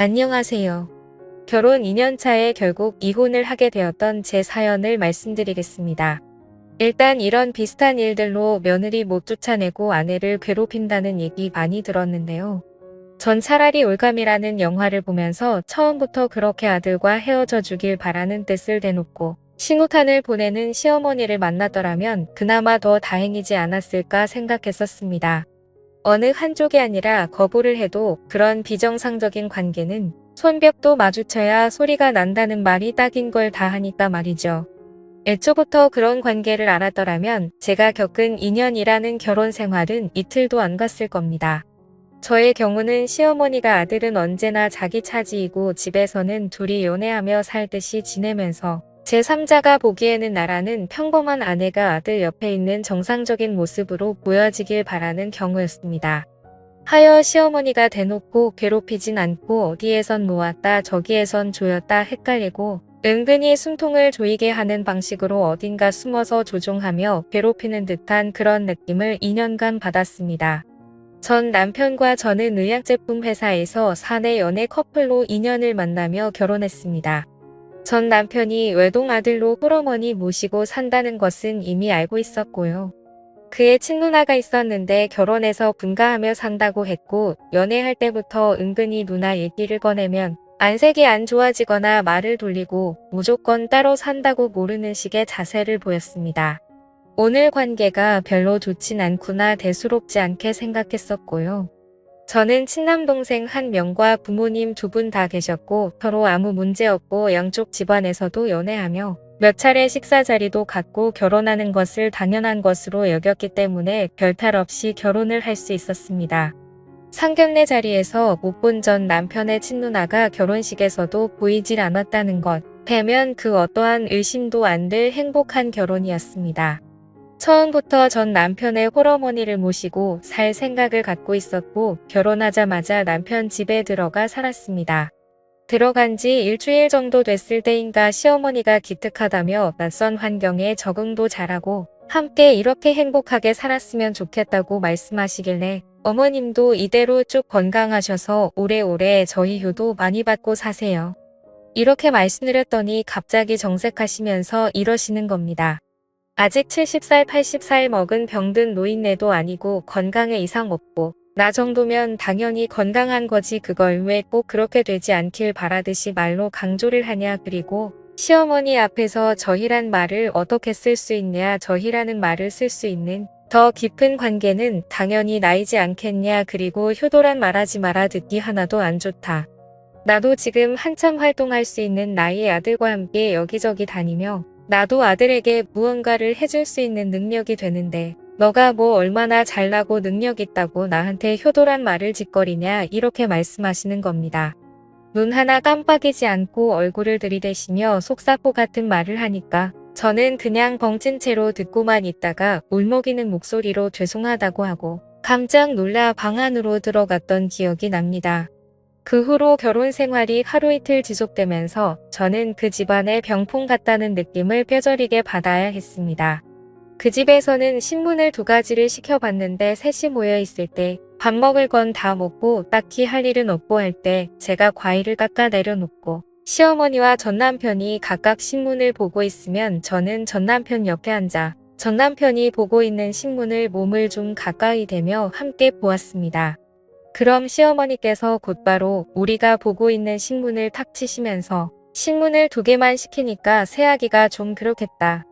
안녕하세요. 결혼 2년 차에 결국 이혼을 하게 되었던 제 사연을 말씀드리겠습니다. 일단 이런 비슷한 일들로 며느리 못 쫓아내고 아내를 괴롭힌다는 얘기 많이 들었는데요. 전 차라리 올감이라는 영화를 보면서 처음부터 그렇게 아들과 헤어져 주길 바라는 뜻을 대놓고 신호탄을 보내는 시어머니를 만나더라면 그나마 더 다행이지 않았을까 생각했었습니다. 어느 한쪽이 아니라 거부를 해도 그런 비정상적인 관계는 손뼉도 마주쳐야 소리가 난다는 말이 딱인 걸 다 하니까 말이죠. 애초부터 그런 관계를 알았더라면 제가 겪은 2년이라는 결혼 생활은 이틀도 안 갔을 겁니다. 저의 경우는 시어머니가 아들은 언제나 자기 차지이고 집에서는 둘이 연애하며 살듯이 지내면서 제3자가 보기에는 나라는 평범한 아내가 아들 옆에 있는 정상적인 모습으로 보여지길 바라는 경우였습니다. 하여 시어머니가 대놓고 괴롭히진 않고 어디에선 놓았다 저기에선 조였다 헷갈리고 은근히 숨통을 조이게 하는 방식으로 어딘가 숨어서 조종하며 괴롭히는 듯한 그런 느낌을 2년간 받았습니다. 전 남편과 저는 의약제품 회사에서 사내 연애 커플로 2년을 만나며 결혼했습니다. 전 남편이 외동아들로 홀어머니 모시고 산다는 것은 이미 알고 있었고요. 그의 친누나가 있었는데 결혼해서 분가하며 산다고 했고 연애할 때부터 은근히 누나 얘기를 꺼내면 안색이 안 좋아지거나 말을 돌리고 무조건 따로 산다고 모르는 식의 자세를 보였습니다. 오늘 관계가 별로 좋진 않구나 대수롭지 않게 생각했었고요. 저는 친남동생 1명과 부모님 2분 다 계셨고 서로 아무 문제 없고 양쪽 집안에서도 연애하며 몇 차례 식사 자리도 갖고 결혼하는 것을 당연한 것으로 여겼기 때문에 별탈 없이 결혼을 할 수 있었습니다. 상견례 자리에서 못 본 전 남편의 친누나가 결혼식에서도 보이질 않았다는 것, 배면 그 어떠한 의심도 안 들 행복한 결혼이었습니다. 처음부터 전 남편의 홀어머니를 모시고 살 생각을 갖고 있었고 결혼하자마자 남편 집에 들어가 살았습니다. 들어간 지 일주일 정도 됐을 때인가 시어머니가 기특하다며 낯선 환경에 적응도 잘하고 함께 이렇게 행복하게 살았으면 좋겠다고 말씀하시길래 어머님도 이대로 쭉 건강하셔서 오래오래 저희 효도 많이 받고 사세요. 이렇게 말씀드렸더니 갑자기 정색하시면서 이러시는 겁니다. 아직 70살 80살 먹은 병든 노인네도 아니고 건강에 이상 없고 나 정도면 당연히 건강한 거지 그걸 왜 꼭 그렇게 되지 않길 바라듯이 말로 강조를 하냐 그리고 시어머니 앞에서 저희란 말을 어떻게 쓸 수 있냐 저희라는 말을 쓸 수 있는 더 깊은 관계는 당연히 나이지 않겠냐 그리고 효도란 말하지 마라 듣기 하나도 안 좋다. 나도 지금 한참 활동할 수 있는 나이의 아들과 함께 여기저기 다니며 나도 아들에게 무언가를 해줄 수 있는 능력이 되는데 너가 뭐 얼마나 잘나고 능력 있다고 나한테 효도란 말을 짓거리냐 이렇게 말씀하시는 겁니다. 눈 하나 깜빡이지 않고 얼굴을 들이대시며 속사포 같은 말을 하니까 저는 그냥 벙찐 채로 듣고만 있다가 울먹이는 목소리로 죄송하다고 하고 깜짝 놀라 방 안으로 들어갔던 기억이 납니다. 그 후로 결혼 생활이 하루 이틀 지속되면서 저는 그 집안의 병풍 같다는 느낌을 뼈저리게 받아야 했습니다. 그 집에서는 신문을 2가지를 시켜봤는데 셋이 모여 있을 때 밥 먹을 건 다 먹고 딱히 할 일은 없고 할 때 제가 과일을 깎아 내려놓고 시어머니와 전남편이 각각 신문을 보고 있으면 저는 전남편 옆에 앉아 전남편이 보고 있는 신문을 몸을 좀 가까이 대며 함께 보았습니다. 그럼 시어머니께서 곧바로 우리가 보고 있는 신문을 탁 치시면서 신문을 2개만 시키니까 새아기가 좀 그렇겠다.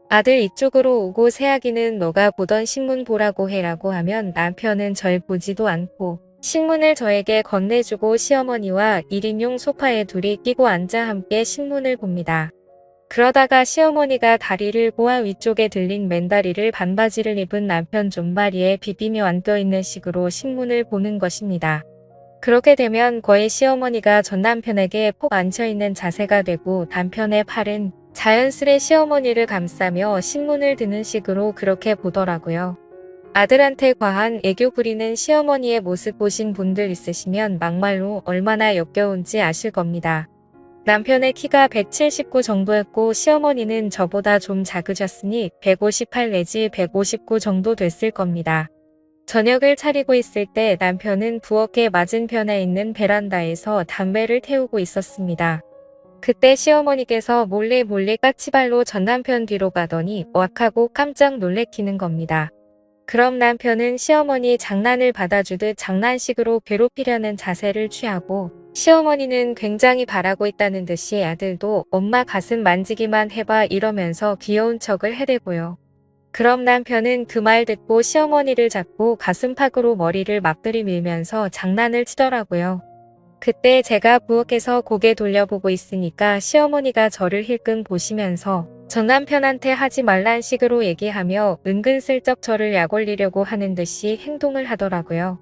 아들 이쪽으로 오고 새아기는 너가 보던 신문 보라고 해라고 하면 남편은 절 보지도 않고 신문을 저에게 건네주고 시어머니와 1인용 소파에 둘이 끼고 앉아 함께 신문을 봅니다. 그러다가 시어머니가 다리를 꼬아 위쪽에 들린 맨다리를 반바지를 입은 남편 존바리에 비비며 앉아있는 식으로 신문을 보는 것입니다. 그렇게 되면 거의 시어머니가 전 남편에게 폭 앉혀있는 자세가 되고 남편의 팔은 자연스레 시어머니를 감싸며 신문을 드는 식으로 그렇게 보더라고요. 아들한테 과한 애교 부리는 시어머니의 모습 보신 분들 있으시면 막말로 얼마나 역겨운지 아실 겁니다. 남편의 키가 179 정도였고 시어머니는 저보다 좀 작으셨으니 158 내지 159 정도 됐을 겁니다. 저녁을 차리고 있을 때 남편은 부엌의 맞은편에 있는 베란다에서 담배를 태우고 있었습니다. 그때 시어머니께서 몰래 까치발로 전 남편 뒤로 가더니 왁 하고 깜짝 놀래키는 겁니다. 그럼 남편은 시어머니 장난을 받아주듯 장난식으로 괴롭히려는 자세를 취하고 시어머니는 굉장히 바라고 있다는 듯이 아들도 엄마 가슴 만지기만 해봐 이러면서 귀여운 척을 해대고요. 그럼 남편은 그 말 듣고 시어머니를 잡고 가슴팍으로 머리를 막 들이밀면서 장난을 치더라고요. 그때 제가 부엌에서 고개 돌려보고 있으니까 시어머니가 저를 힐끔 보시면서 전 남편한테 하지 말란 식으로 얘기하며 은근슬쩍 저를 약올리려고 하는 듯이 행동을 하더라고요.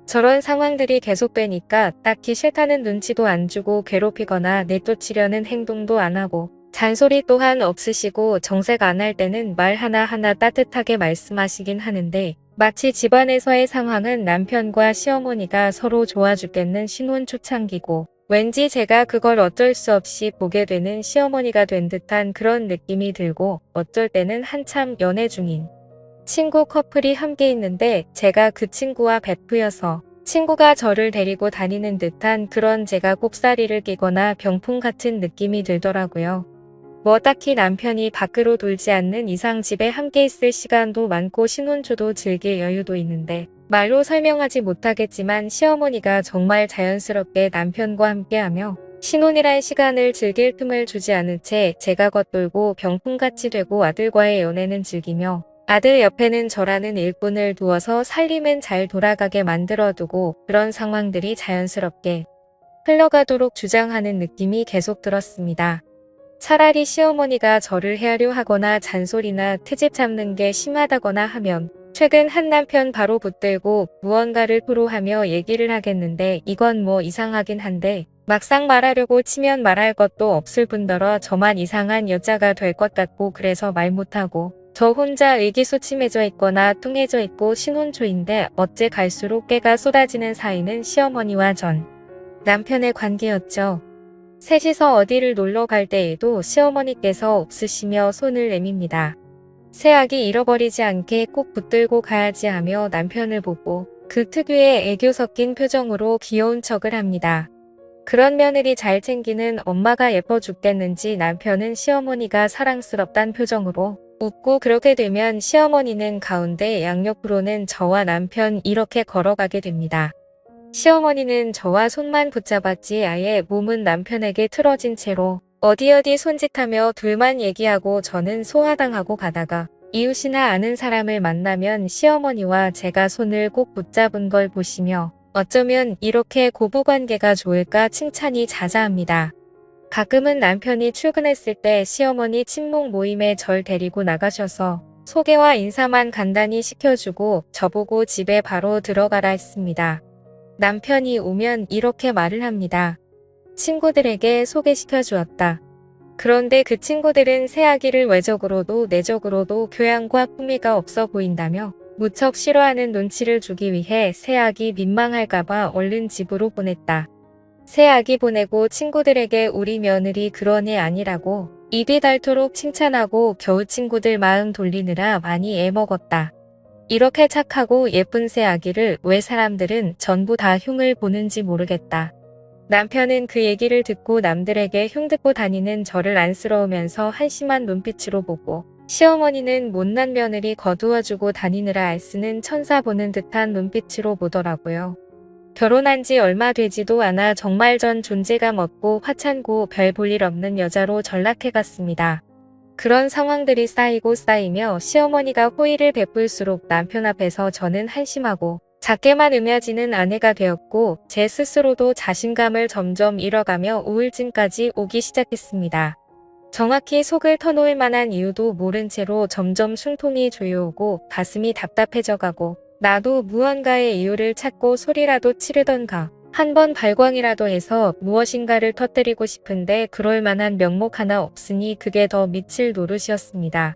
저런 상황들이 계속되니까 딱히 싫다는 눈치도 안 주고 괴롭히거나 내쫓으려는 행동도 안 하고 잔소리 또한 없으시고 정색 안 할 때는 말 하나하나 따뜻하게 말씀하시긴 하는데 마치 집안에서의 상황은 남편과 시어머니가 서로 좋아 죽겠는 신혼 초창기고 왠지 제가 그걸 어쩔 수 없이 보게 되는 시어머니가 된 듯한 그런 느낌이 들고 어쩔 때는 한참 연애 중인 친구 커플이 함께 있는데 제가 그 친구와 베프여서 친구가 저를 데리고 다니는 듯한 그런 제가 꼽사리를 끼거나 병풍 같은 느낌이 들더라고요. 뭐 딱히 남편이 밖으로 돌지 않는 이상 집에 함께 있을 시간도 많고 신혼초도 즐길 여유도 있는데 말로 설명하지 못하겠지만 시어머니가 정말 자연스럽게 남편과 함께하며 신혼이란 시간을 즐길 틈을 주지 않은 채 제가 겉돌고 병풍같이 되고 아들과의 연애는 즐기며 아들 옆에는 저라는 일꾼을 두어서 살림은 잘 돌아가게 만들어두고 그런 상황들이 자연스럽게 흘러가도록 주장하는 느낌이 계속 들었습니다. 차라리 시어머니가 저를 헤아려 하거나 잔소리나 트집 잡는 게 심하다거나 하면 최근 한 남편 바로 붙들고 무언가를 토로하며 얘기를 하겠는데 이건 뭐 이상하긴 한데 막상 말하려고 치면 말할 것도 없을 뿐더러 저만 이상한 여자가 될 것 같고 그래서 말 못하고 저 혼자 의기소침해져 있거나 뚱해져 있고 신혼초인데 어째 갈수록 깨가 쏟아지는 사이는 시어머니와 전 남편의 관계였죠. 셋이서 어디를 놀러 갈 때에도 시어머니께서 없으시며 손을 내밉니다. 새아기 잃어버리지 않게 꼭 붙들고 가야지 하며 남편을 보고 그 특유의 애교 섞인 표정으로 귀여운 척을 합니다. 그런 며느리 잘 챙기는 엄마가 예뻐 죽겠는지 남편은 시어머니가 사랑스럽단 표정으로 웃고 그렇게 되면 시어머니는 가운데 양옆으로는 저와 남편 이렇게 걸어가게 됩니다. 시어머니는 저와 손만 붙잡았지 아예 몸은 남편에게 틀어진 채로 어디 손짓하며 둘만 얘기하고 저는 소화당하고 가다가 이웃이나 아는 사람을 만나면 시어머니와 제가 손을 꼭 붙잡은 걸 보시며 어쩌면 이렇게 고부관계가 좋을까 칭찬이 자자합니다. 가끔은 남편이 출근했을 때 시어머니 친목 모임에 절 데리고 나가셔서 소개와 인사만 간단히 시켜주고 저보고 집에 바로 들어가라 했습니다. 남편이 오면 이렇게 말을 합니다. 친구들에게 소개시켜 주었다. 그런데 그 친구들은 새아기를 외적으로도 내적으로도 교양과 품위가 없어 보인다며 무척 싫어하는 눈치를 주기 위해 새아기 민망할까봐 얼른 집으로 보냈다. 새아기 보내고 친구들에게 우리 며느리 그런 애 아니라고 입이 닳도록 칭찬하고 겨우 친구들 마음 돌리느라 많이 애먹었다. 이렇게 착하고 예쁜 새아기를 왜 사람들은 전부 다 흉을 보는지 모르겠다. 남편은 그 얘기를 듣고 남들에게 흉듣고 다니는 저를 안쓰러우면서 한심한 눈빛으로 보고 시어머니는 못난 며느리 거두어주고 다니느라 애쓰는 천사 보는 듯한 눈빛으로 보더라고요. 결혼한 지 얼마 되지도 않아 정말 전 존재감 없고 화찬고 별 볼 일 없는 여자로 전락해갔습니다. 그런 상황들이 쌓이며 시어머니가 호의를 베풀수록 남편 앞에서 저는 한심하고 작게만 여겨지는 아내가 되었고 제 스스로도 자신감을 점점 잃어가며 우울증까지 오기 시작했습니다. 정확히 속을 터놓을 만한 이유도 모른 채로 점점 숨통이 조여오고 가슴이 답답해져가고 나도 무언가의 이유를 찾고 소리라도 치르던가 한번 발광이라도 해서 무엇인가를 터뜨리고 싶은데 그럴 만한 명목 하나 없으니 그게 더 미칠 노릇이었습니다.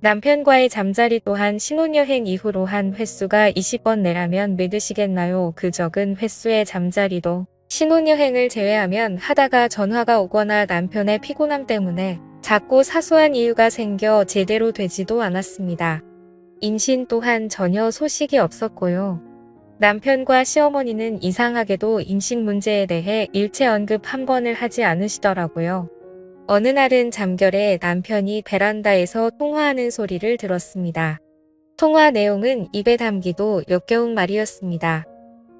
남편과의 잠자리 또한 신혼여행 이후로 한 횟수가 20번 내라면 믿으시겠나요? 그 적은 횟수의 잠자리도 신혼여행을 제외하면 하다가 전화가 오거나 남편의 피곤함 때문에 자꾸 사소한 이유가 생겨 제대로 되지도 않았습니다. 임신 또한 전혀 소식이 없었고요. 남편과 시어머니는 이상하게도 임신 문제에 대해 일체 언급 한 번을 하지 않으시더라고요. 어느 날은 잠결에 남편이 베란다에서 통화하는 소리를 들었습니다. 통화 내용은 입에 담기도 역겨운 말이었습니다.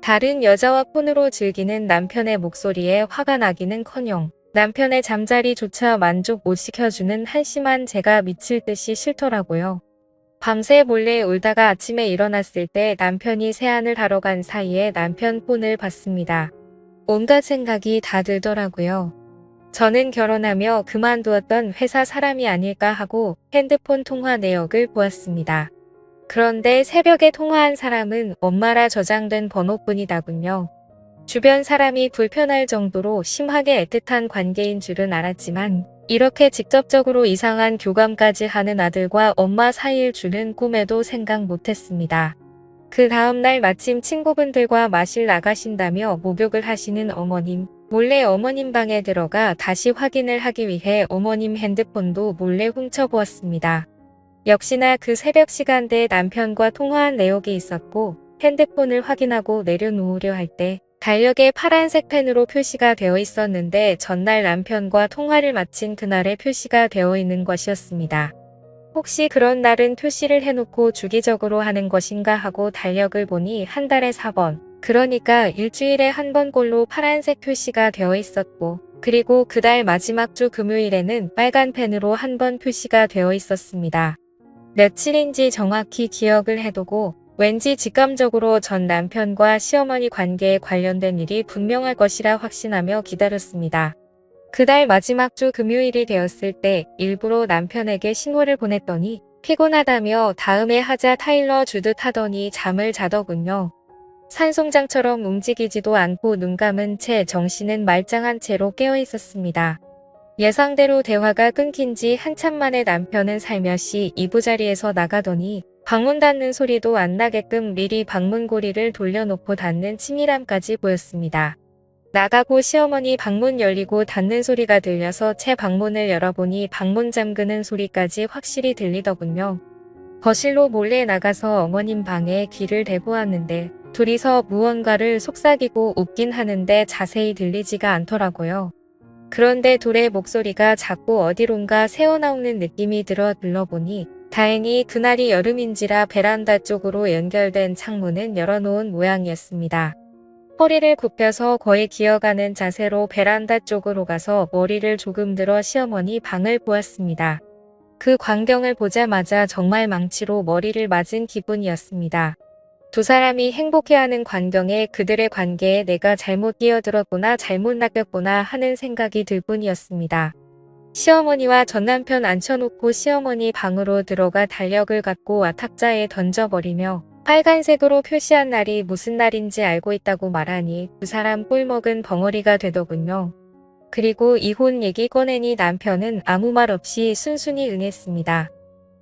다른 여자와 폰으로 즐기는 남편의 목소리에 화가 나기는커녕 남편의 잠자리조차 만족 못 시켜주는 한심한 제가 미칠 듯이 싫더라고요. 밤새 몰래 울다가 아침에 일어났을 때 남편이 세안을 하러 간 사이에 남편 폰을 봤습니다. 온갖 생각이 다 들더라고요. 저는 결혼하며 그만두었던 회사 사람이 아닐까 하고 핸드폰 통화 내역을 보았습니다. 그런데 새벽에 통화한 사람은 엄마라 저장된 번호뿐이더군요. 주변 사람이 불편할 정도로 심하게 애틋한 관계인 줄은 알았지만 이렇게 직접적으로 이상한 교감까지 하는 아들과 엄마 사이일 줄은 꿈에도 생각 못했습니다. 그 다음날 마침 친구분들과 마실 나가신다며 목욕을 하시는 어머님, 몰래 어머님 방에 들어가 다시 확인을 하기 위해 어머님 핸드폰도 몰래 훔쳐보았습니다. 역시나 그 새벽 시간대에 남편과 통화한 내역이 있었고 핸드폰을 확인하고 내려놓으려 할 때 달력에 파란색 펜으로 표시가 되어 있었는데 전날 남편과 통화를 마친 그날에 표시가 되어 있는 것이었습니다. 혹시 그런 날은 표시를 해놓고 주기적으로 하는 것인가 하고 달력을 보니 한 달에 4번, 그러니까 일주일에 한 번꼴로 파란색 표시가 되어 있었고 그리고 그달 마지막 주 금요일에는 빨간 펜으로 한 번 표시가 되어 있었습니다. 며칠인지 정확히 기억을 해두고 왠지 직감적으로 전 남편과 시어머니 관계에 관련된 일이 분명할 것이라 확신하며 기다렸습니다. 그달 마지막 주 금요일이 되었을 때 일부러 남편에게 신호를 보냈더니 피곤하다며 다음에 하자 타일러 주듯 하더니 잠을 자더군요. 산송장처럼 움직이지도 않고 눈 감은 채 정신은 말짱한 채로 깨어 있었습니다. 예상대로 대화가 끊긴 지 한참 만에 남편은 살며시 이부자리에서 나가더니 방문 닫는 소리도 안 나게끔 미리 방문고리를 돌려놓고 닫는 치밀함까지 보였습니다. 나가고 시어머니 방문 열리고 닫는 소리가 들려서 채 방문을 열어보니 방문 잠그는 소리까지 확실히 들리더군요. 거실로 몰래 나가서 어머님 방에 귀를 대보았는데 둘이서 무언가를 속삭이고 웃긴 하는데 자세히 들리지가 않더라고요. 그런데 둘의 목소리가 자꾸 어디론가 새어나오는 느낌이 들어 들러보니 다행히 그날이 여름인지라 베란다 쪽으로 연결된 창문은 열어놓은 모양이었습니다. 허리를 굽혀서 거의 기어가는 자세로 베란다 쪽으로 가서 머리를 조금 들어 시어머니 방을 보았습니다. 그 광경을 보자마자 정말 망치로 머리를 맞은 기분이었습니다. 두 사람이 행복해하는 광경에 그들의 관계에 내가 잘못 끼어들었구나 잘못 낚였구나 하는 생각이 들 뿐이었습니다. 시어머니와 전남편 앉혀놓고 시어머니 방으로 들어가 달력을 갖고 와 탁자에 던져버리며 빨간색으로 표시한 날이 무슨 날인지 알고 있다고 말하니 두 사람 꿀먹은 벙어리가 되더군요. 그리고 이혼 얘기 꺼내니 남편은 아무 말 없이 순순히 응했습니다.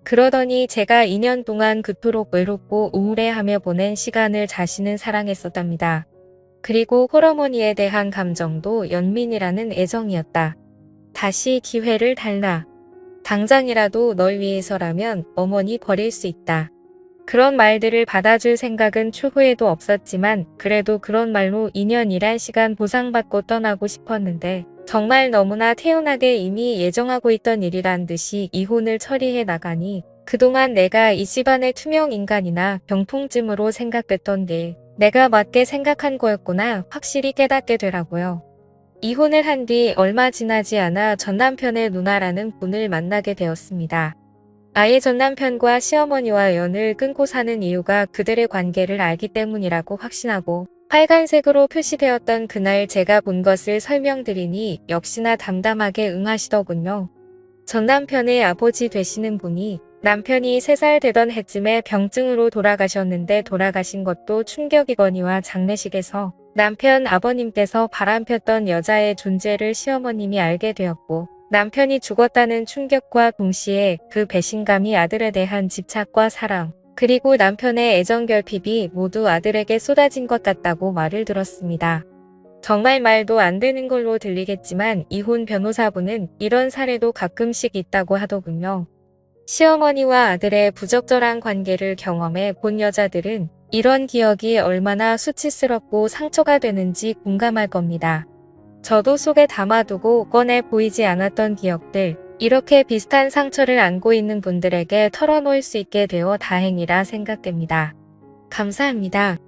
그러더니 제가 2년 동안 그토록 외롭고 우울해하며 보낸 시간을 자신은 사랑했었답니다. 그리고 홀어머니에 대한 감정도 연민이라는 애정이었다. 다시 기회를 달라. 당장이라도 널 위해서라면 어머니 버릴 수 있다. 그런 말들을 받아줄 생각은 추후에도 없었지만 그래도 그런 말로 2년 일한 시간 보상받고 떠나고 싶었는데 정말 너무나 태연하게 이미 예정하고 있던 일이란 듯이 이혼을 처리해 나가니 그동안 내가 이 집안의 투명 인간이나 병풍쯤으로 생각됐던 게 내가 맞게 생각한 거였구나 확실히 깨닫게 되라고요. 이혼을 한 뒤 얼마 지나지 않아 전남편의 누나라는 분을 만나게 되었습니다. 아예 전남편과 시어머니와 연을 끊고 사는 이유가 그들의 관계를 알기 때문이라고 확신하고 빨간색으로 표시되었던 그날 제가 본 것을 설명드리니 역시나 담담하게 응하시더군요. 전남편의 아버지 되시는 분이 남편이 3살 되던 해쯤에 병증으로 돌아가셨는데 돌아가신 것도 충격이거니와 장례식에서 남편 아버님께서 바람폈던 여자의 존재를 시어머님이 알게 되었고 남편이 죽었다는 충격과 동시에 그 배신감이 아들에 대한 집착과 사랑, 그리고 남편의 애정결핍이 모두 아들에게 쏟아진 것 같다고 말을 들었습니다. 정말 말도 안 되는 걸로 들리겠지만 이혼 변호사분은 이런 사례도 가끔씩 있다고 하더군요. 시어머니와 아들의 부적절한 관계를 경험해 본 여자들은 이런 기억이 얼마나 수치스럽고 상처가 되는지 공감할 겁니다. 저도 속에 담아두고 꺼내 보이지 않았던 기억들, 이렇게 비슷한 상처를 안고 있는 분들에게 털어놓을 수 있게 되어 다행이라 생각됩니다. 감사합니다.